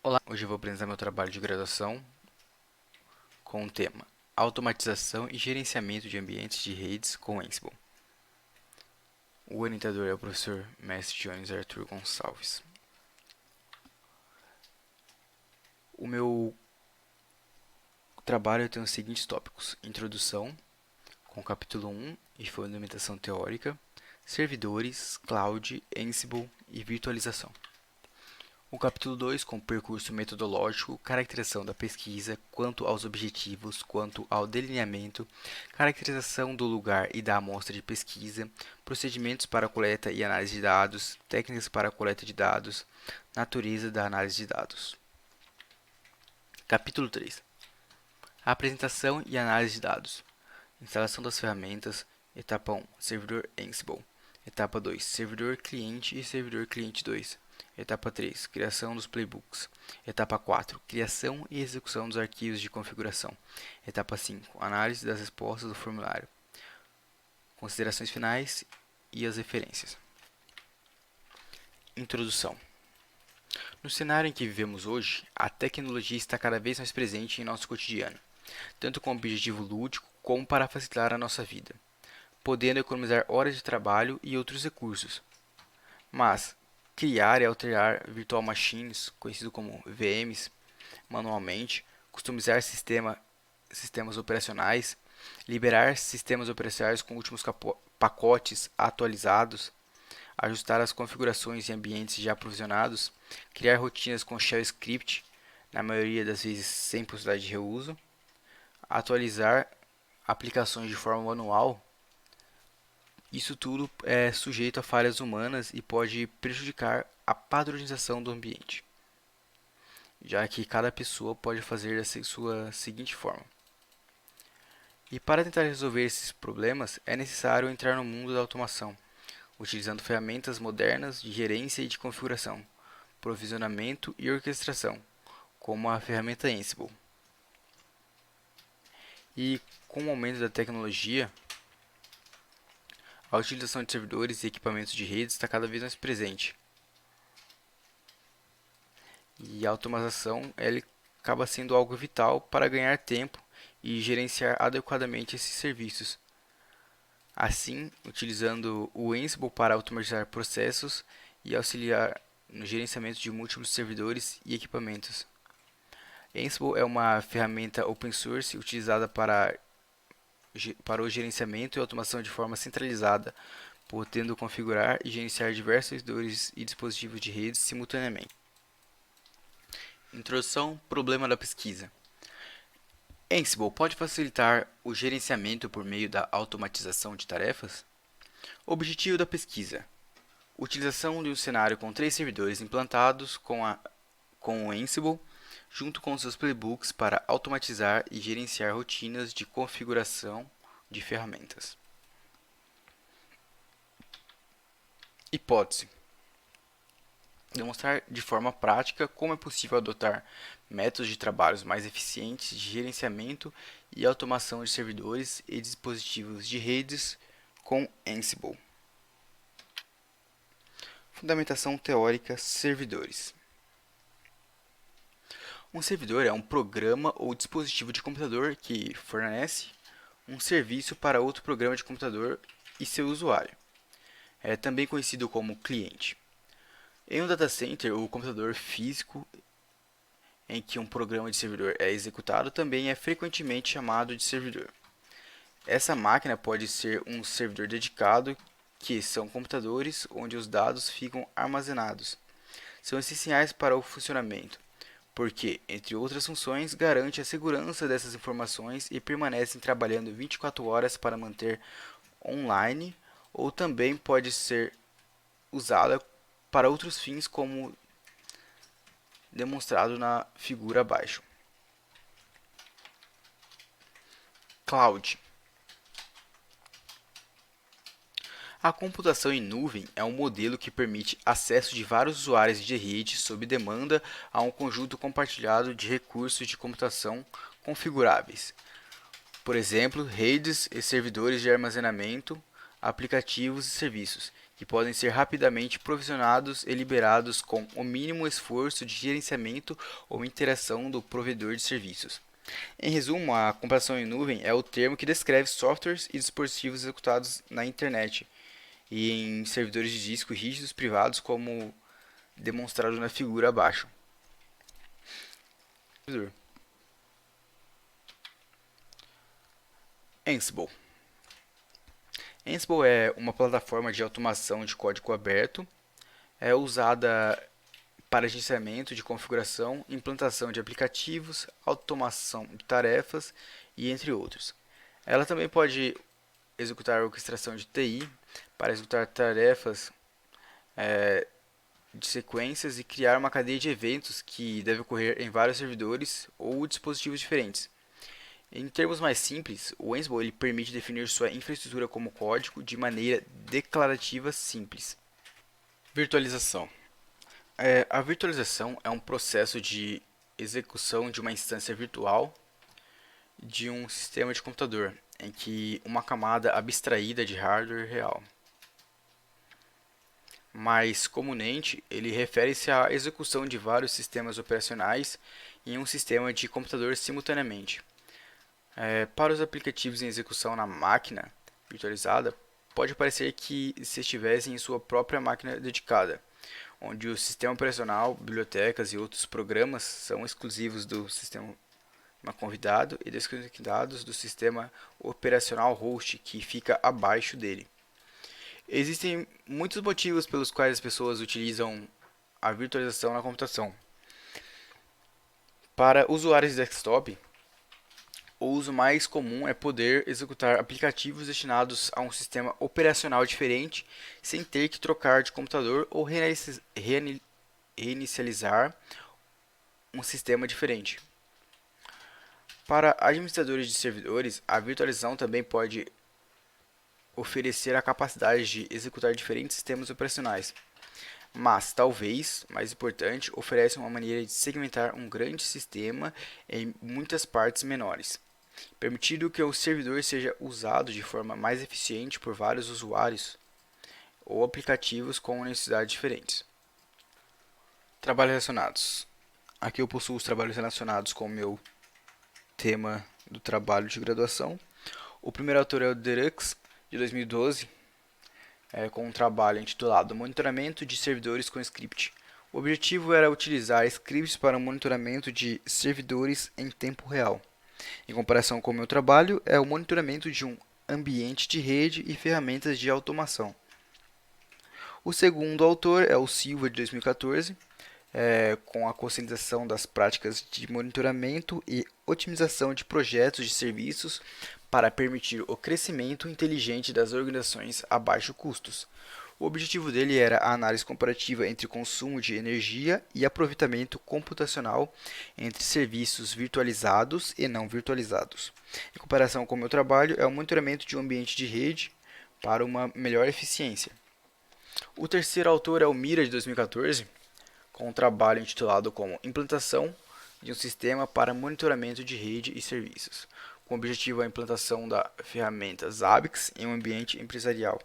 Olá, hoje eu vou apresentar meu trabalho de graduação com o tema Automatização e Gerenciamento de Ambientes de Redes com Ansible. O orientador é o professor Mestre Jones Arthur Gonçalves. O meu trabalho tem os seguintes tópicos: Introdução, com o capítulo 1 e Fundamentação Teórica, Servidores, Cloud, Ansible e Virtualização. O capítulo 2, com percurso metodológico, caracterização da pesquisa, quanto aos objetivos, quanto ao delineamento, caracterização do lugar e da amostra de pesquisa, procedimentos para coleta e análise de dados, técnicas para a coleta de dados, natureza da análise de dados. Capítulo 3. Apresentação e análise de dados. Instalação das ferramentas. Etapa 1, servidor Ansible. Etapa 2, servidor cliente e servidor cliente 2. Etapa 3, criação dos playbooks. Etapa 4, criação e execução dos arquivos de configuração. Etapa 5, análise das respostas do formulário. Considerações finais e as referências. Introdução. No cenário em que vivemos hoje, a tecnologia está cada vez mais presente em nosso cotidiano, tanto com objetivo lúdico como para facilitar a nossa vida, podendo economizar horas de trabalho e outros recursos. Mas criar e alterar virtual machines, conhecido como VMs, manualmente, customizar sistemas operacionais, liberar sistemas operacionais com últimos pacotes atualizados, ajustar as configurações em ambientes já provisionados, criar rotinas com shell script, na maioria das vezes sem possibilidade de reuso, atualizar aplicações de forma manual. Isso tudo é sujeito a falhas humanas e pode prejudicar a padronização do ambiente, já que cada pessoa pode fazer da sua seguinte forma. E para tentar resolver esses problemas, é necessário entrar no mundo da automação, utilizando ferramentas modernas de gerência e de configuração, provisionamento e orquestração, como a ferramenta Ansible. E com o aumento da tecnologia, a utilização de servidores e equipamentos de rede está cada vez mais presente. E a automatização ela acaba sendo algo vital para ganhar tempo e gerenciar adequadamente esses serviços. Assim, utilizando o Ansible para automatizar processos e auxiliar no gerenciamento de múltiplos servidores e equipamentos. Ansible é uma ferramenta open source utilizada para o gerenciamento e automação de forma centralizada, podendo configurar e gerenciar diversos servidores e dispositivos de redes simultaneamente. Introdução: problema da pesquisa. Ansible pode facilitar o gerenciamento por meio da automatização de tarefas? Objetivo da pesquisa: utilização de um cenário com 3 servidores implantados com o Ansible, junto com seus playbooks para automatizar e gerenciar rotinas de configuração de ferramentas. Hipótese: demonstrar de forma prática como é possível adotar métodos de trabalhos mais eficientes de gerenciamento e automação de servidores e dispositivos de redes com Ansible. Fundamentação teórica: servidores. Um servidor é um programa ou dispositivo de computador que fornece um serviço para outro programa de computador e seu usuário. É também conhecido como cliente. Em um data center, o computador físico em que um programa de servidor é executado também é frequentemente chamado de servidor. Essa máquina pode ser um servidor dedicado, que são computadores onde os dados ficam armazenados. São essenciais para o funcionamento, porque, entre outras funções, garante a segurança dessas informações e permanecem trabalhando 24 horas para manter online, ou também pode ser usada para outros fins, como demonstrado na figura abaixo. Cloud. A computação em nuvem é um modelo que permite acesso de vários usuários de rede sob demanda a um conjunto compartilhado de recursos de computação configuráveis. Por exemplo, redes e servidores de armazenamento, aplicativos e serviços, que podem ser rapidamente provisionados e liberados com o mínimo esforço de gerenciamento ou interação do provedor de serviços. Em resumo, a computação em nuvem é o termo que descreve softwares e dispositivos executados na internet e em servidores de disco rígidos privados, como demonstrado na figura abaixo. Ansible. Ansible é uma plataforma de automação de código aberto, é usada para gerenciamento de configuração, implantação de aplicativos, automação de tarefas e entre outros. Ela também pode executar orquestração de TI para executar tarefas de sequências e criar uma cadeia de eventos que deve ocorrer em vários servidores ou dispositivos diferentes. Em termos mais simples, o Ansible ele permite definir sua infraestrutura como código de maneira declarativa simples. Virtualização. A virtualização é um processo de execução de uma instância virtual de um sistema de computador, em que uma camada abstraída de hardware real. Mais comumente, ele refere-se à execução de vários sistemas operacionais em um sistema de computador simultaneamente. Para os aplicativos em execução na máquina virtualizada, pode parecer que se estivessem em sua própria máquina dedicada, onde o sistema operacional, bibliotecas e outros programas são exclusivos do sistema convidado e desconectados do sistema operacional host, que fica abaixo dele. Existem muitos motivos pelos quais as pessoas utilizam a virtualização na computação. Para usuários de desktop, o uso mais comum é poder executar aplicativos destinados a um sistema operacional diferente sem ter que trocar de computador ou reinicializar um sistema diferente. Para administradores de servidores, a virtualização também pode oferecer a capacidade de executar diferentes sistemas operacionais, mas talvez, mais importante, oferece uma maneira de segmentar um grande sistema em muitas partes menores, permitindo que o servidor seja usado de forma mais eficiente por vários usuários ou aplicativos com necessidades diferentes. Trabalhos relacionados. Aqui eu possuo os trabalhos relacionados com o meu tema do trabalho de graduação. O primeiro autor é o Derux, de 2012, com um trabalho intitulado Monitoramento de Servidores com Script. O objetivo era utilizar scripts para o monitoramento de servidores em tempo real. Em comparação com o meu trabalho, é o monitoramento de um ambiente de rede e ferramentas de automação. O segundo autor é o Silva, de 2014, com a conscientização das práticas de monitoramento e otimização de projetos de serviços para permitir o crescimento inteligente das organizações a baixos custos. O objetivo dele era a análise comparativa entre consumo de energia e aproveitamento computacional entre serviços virtualizados e não virtualizados. Em comparação com o meu trabalho, é o monitoramento de um ambiente de rede para uma melhor eficiência. O terceiro autor é o Mira, de 2014, com um trabalho intitulado como Implantação de um sistema para monitoramento de rede e serviços, com o objetivo a implantação da ferramenta Zabbix em um ambiente empresarial.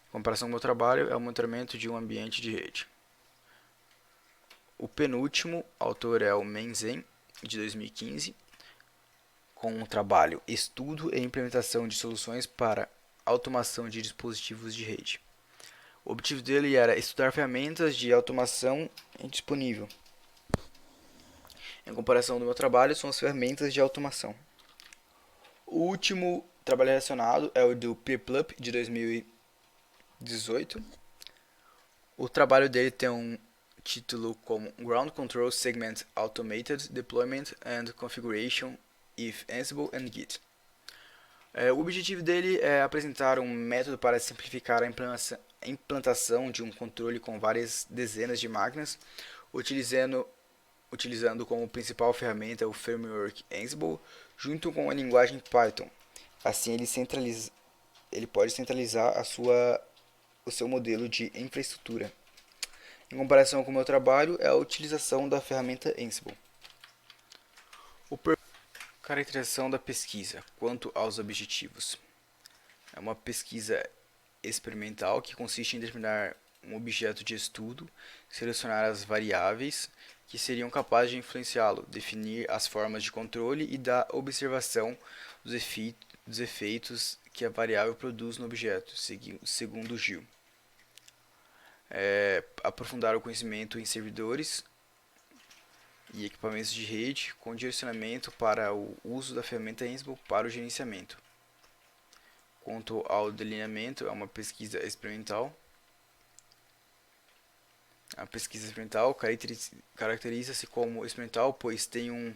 Em comparação com o meu trabalho, é o monitoramento de um ambiente de rede. O penúltimo autor é o Menzen, de 2015, com um trabalho Estudo e implementação de soluções para automação de dispositivos de rede. O objetivo dele era estudar ferramentas de automação disponível. Em comparação do meu trabalho, são as ferramentas de automação. O último trabalho relacionado é o do Peerplup, de 2018. O trabalho dele tem um título como Ground Control Segment Automated Deployment and Configuration with Ansible and Git. O objetivo dele é apresentar um método para simplificar a implantação de um controle com várias dezenas de máquinas, utilizando como principal ferramenta o framework Ansible, junto com a linguagem Python. Assim, ele pode centralizar o seu modelo de infraestrutura. Em comparação com o meu trabalho, é a utilização da ferramenta Ansible. Caracterização da pesquisa quanto aos objetivos. É uma pesquisa experimental, que consiste em determinar um objeto de estudo, selecionar as variáveis que seriam capazes de influenciá-lo, definir as formas de controle e da observação dos efeitos que a variável produz no objeto, segundo Gil. Aprofundar o conhecimento em servidores e equipamentos de rede, com direcionamento para o uso da ferramenta Ansible para o gerenciamento. Quanto ao delineamento, é uma pesquisa experimental. A pesquisa experimental caracteriza-se como experimental, pois tem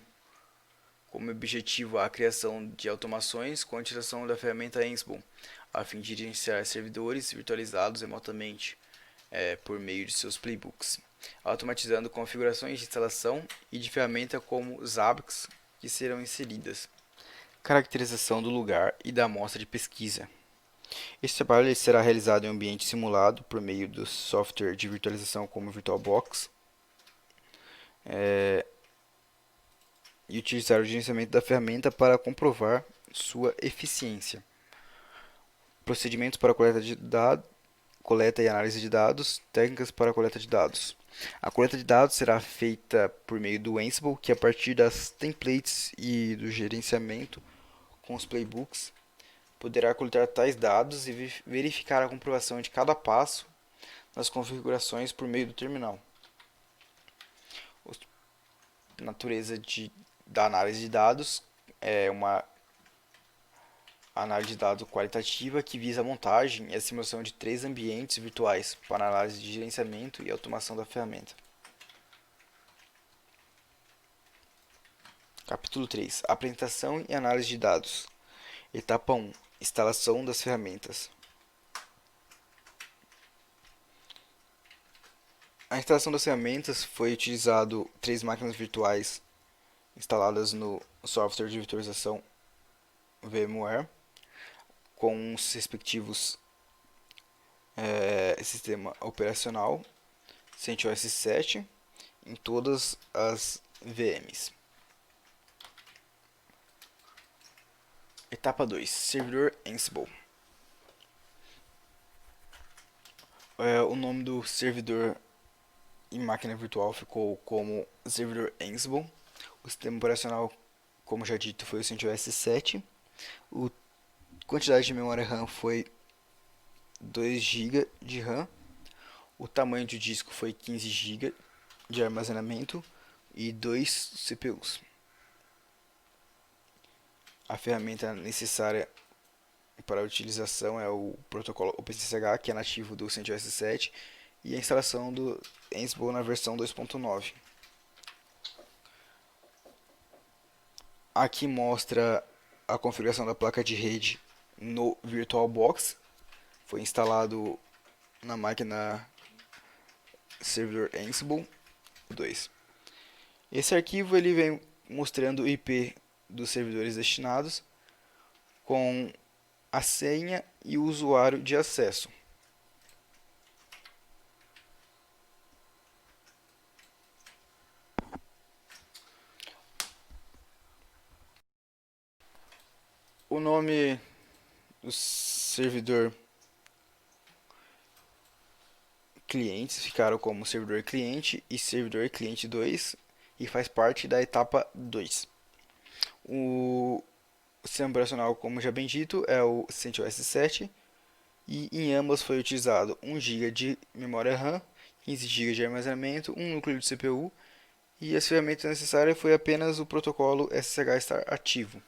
como objetivo a criação de automações com a utilização da ferramenta Ansible, a fim de gerenciar servidores virtualizados remotamente por meio de seus playbooks, automatizando configurações de instalação e de ferramenta como Zabbix que serão inseridas. Caracterização do lugar e da amostra de pesquisa. Este trabalho será realizado em um ambiente simulado por meio do software de virtualização como VirtualBox e utilizar o gerenciamento da ferramenta para comprovar sua eficiência. Procedimentos para coleta e análise de dados, técnicas para a coleta de dados. A coleta de dados será feita por meio do Ansible, que a partir das templates e do gerenciamento com os playbooks, poderá coletar tais dados e verificar a comprovação de cada passo nas configurações por meio do terminal. A natureza da análise de dados é uma análise de dados qualitativa que visa a montagem e a simulação de 3 ambientes virtuais para análise de gerenciamento e automação da ferramenta. Capítulo 3. Apresentação e análise de dados. Etapa 1. Instalação das ferramentas. A instalação das ferramentas foi utilizado 3 máquinas virtuais instaladas no software de virtualização VMware, com os respectivos sistema operacional CentOS 7 em todas as VMs. Etapa 2. Servidor Ansible. O nome do servidor em máquina virtual ficou como servidor Ansible. O sistema operacional, como já dito, foi o CentOS 7. A quantidade de memória RAM foi 2 GB de RAM. O tamanho do disco foi 15 GB de armazenamento e 2 CPUs. A ferramenta necessária para a utilização é o protocolo OpenSSH, que é nativo do CentOS 7, e a instalação do Ansible na versão 2.9. Aqui mostra a configuração da placa de rede no VirtualBox. Foi instalado na máquina servidor Ansible 2. Esse arquivo ele vem mostrando o IP dos servidores destinados com a senha e o usuário de acesso. O nome do servidor clientes ficaram como servidor cliente e servidor cliente 2 e faz parte da etapa 2. O sistema operacional, como já bem dito, é o CentOS 7 e em ambas foi utilizado 1 GB de memória RAM, 15 GB de armazenamento, um núcleo de CPU e as ferramentas necessárias foi apenas o protocolo SSH estar ativo.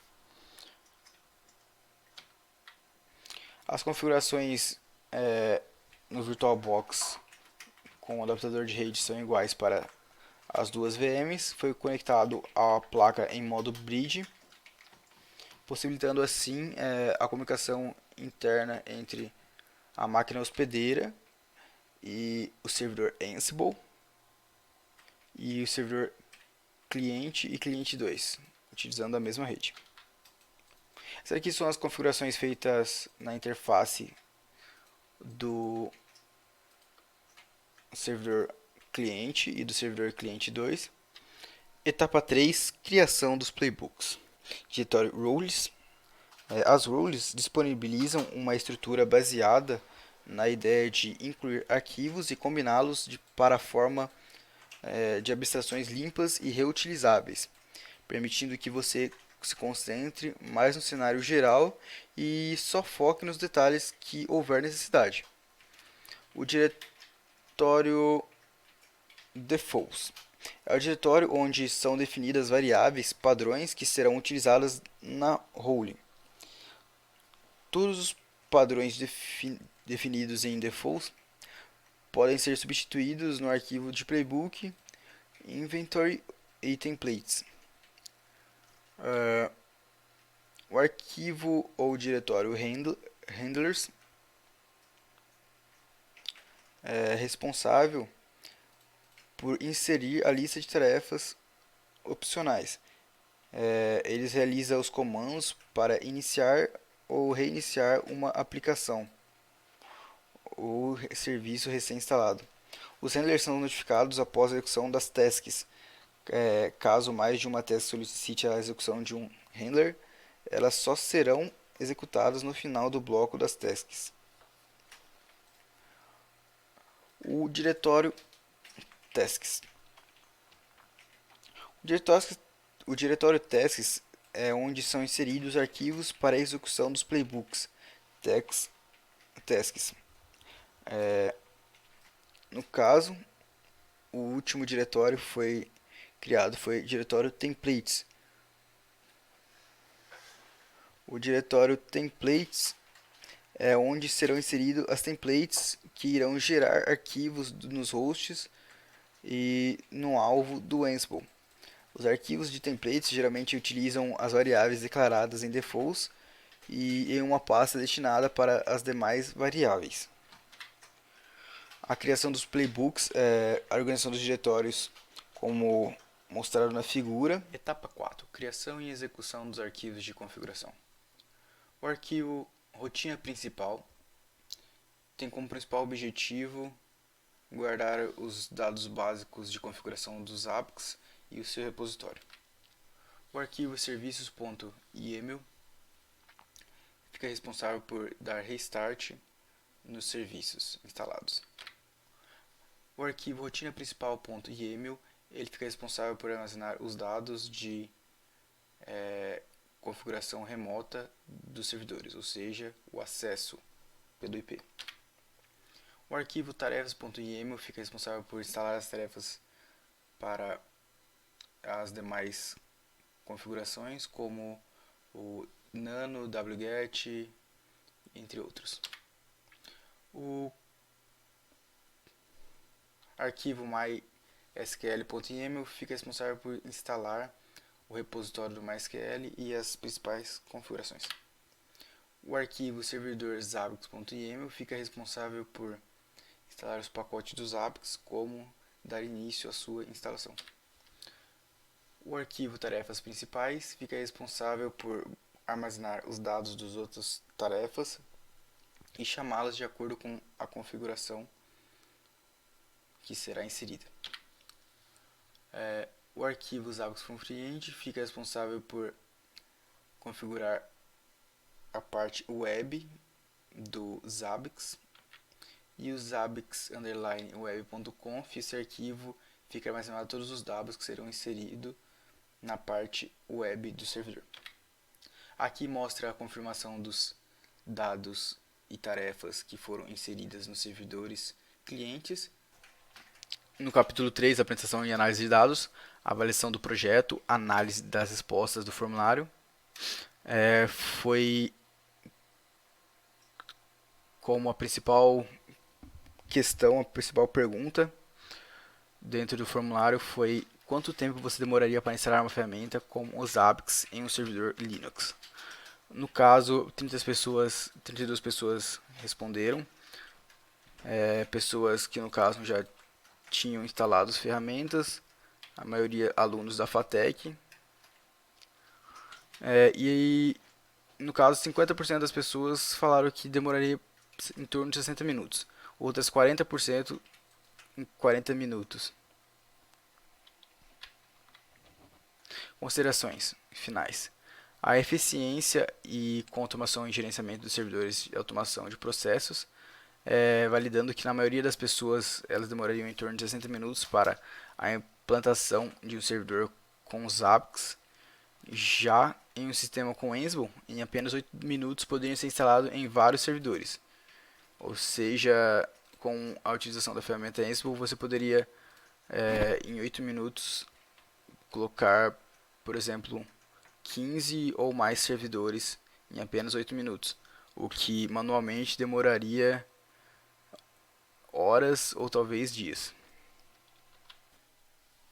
As configurações no VirtualBox com o adaptador de rede são iguais para as duas VMs. Foi conectado a placa em modo bridge, possibilitando assim a comunicação interna entre a máquina hospedeira e o servidor Ansible e o servidor cliente e cliente 2, utilizando a mesma rede. Essas aqui são as configurações feitas na interface do servidor cliente e do servidor cliente 2. Etapa 3, criação dos playbooks. Diretório roles. As roles disponibilizam uma estrutura baseada na ideia de incluir arquivos e combiná-los para a forma de abstrações limpas e reutilizáveis, permitindo que você se concentre mais no cenário geral e só foque nos detalhes que houver necessidade. O diretório defaults é o diretório onde são definidas variáveis padrões que serão utilizadas na role. Todos os padrões definidos em defaults podem ser substituídos no arquivo de playbook, inventory e templates. O arquivo ou diretório handlers é responsável por inserir a lista de tarefas opcionais. Eles realizam os comandos para iniciar ou reiniciar uma aplicação ou serviço recém-instalado. Os handlers são notificados após a execução das tasks. Caso mais de uma task solicite a execução de um handler, elas só serão executadas no final do bloco das tasks. O diretório tasks. O diretório tasks é onde são inseridos arquivos para a execução dos playbooks tasks. No caso, o último diretório foi criado foi o diretório templates. O diretório templates é onde serão inseridos as templates que irão gerar arquivos nos hosts e no alvo do Ansible. Os arquivos de templates geralmente utilizam as variáveis declaradas em defaults e em uma pasta destinada para as demais variáveis. A criação dos playbooks, a organização dos diretórios, como mostrado na figura. Etapa 4. Criação e execução dos arquivos de configuração. O arquivo rotina principal tem como principal objetivo guardar os dados básicos de configuração dos APIs e o seu repositório. O arquivo serviços.yml fica responsável por dar restart nos serviços instalados. O arquivo rotina principal.yml ele fica responsável por armazenar os dados de configuração remota dos servidores, ou seja, o acesso pelo IP. O arquivo tarefas.yml fica responsável por instalar as tarefas para as demais configurações, como o nano, wget, entre outros. O arquivo mysql.yml fica responsável por instalar o repositório do MySQL e as principais configurações. O arquivo servidor zabbix.yml fica responsável por instalar os pacotes dos Zabbix, como dar início à sua instalação. O arquivo tarefas principais fica responsável por armazenar os dados das outras tarefas e chamá-las de acordo com a configuração que será inserida. O arquivo Zabbix from FreeEnd fica responsável por configurar a parte web do Zabbix e o zabbix_web.conf. Esse arquivo fica armazenado todos os dados que serão inseridos na parte web do servidor. Aqui mostra a confirmação dos dados e tarefas que foram inseridas nos servidores clientes. No capítulo 3, apresentação e análise de dados, avaliação do projeto, análise das respostas do formulário. Foi como a principal questão, a principal pergunta dentro do formulário foi quanto tempo você demoraria para instalar uma ferramenta como o Zabbix em um servidor Linux. No caso, 32 pessoas responderam, pessoas que no caso já tinham instalado as ferramentas, a maioria alunos da FATEC, e no caso 50% das pessoas falaram que demoraria em torno de 60 minutos, outras 40% em 40 minutos. Considerações finais. A eficiência e com automação e gerenciamento dos servidores de automação de processos validando que na maioria das pessoas elas demorariam em torno de 60 minutos para a implantação de um servidor com Zabbix. Já em um sistema com Ansible, em apenas 8 minutos poderia ser instalado em vários servidores. Ou seja, com a utilização da ferramenta Ansible, você poderia, em 8 minutos, colocar, por exemplo, 15 ou mais servidores em apenas 8 minutos, o que manualmente demoraria horas ou talvez dias.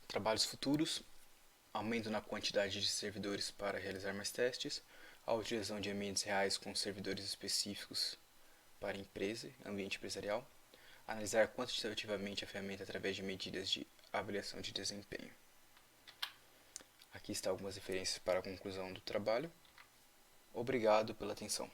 Trabalhos futuros: aumento na quantidade de servidores para realizar mais testes, a utilização de ambientes reais com servidores específicos para empresa, ambiente empresarial, analisar quantitativamente a ferramenta através de medidas de avaliação de desempenho. Aqui estão algumas referências para a conclusão do trabalho. Obrigado pela atenção.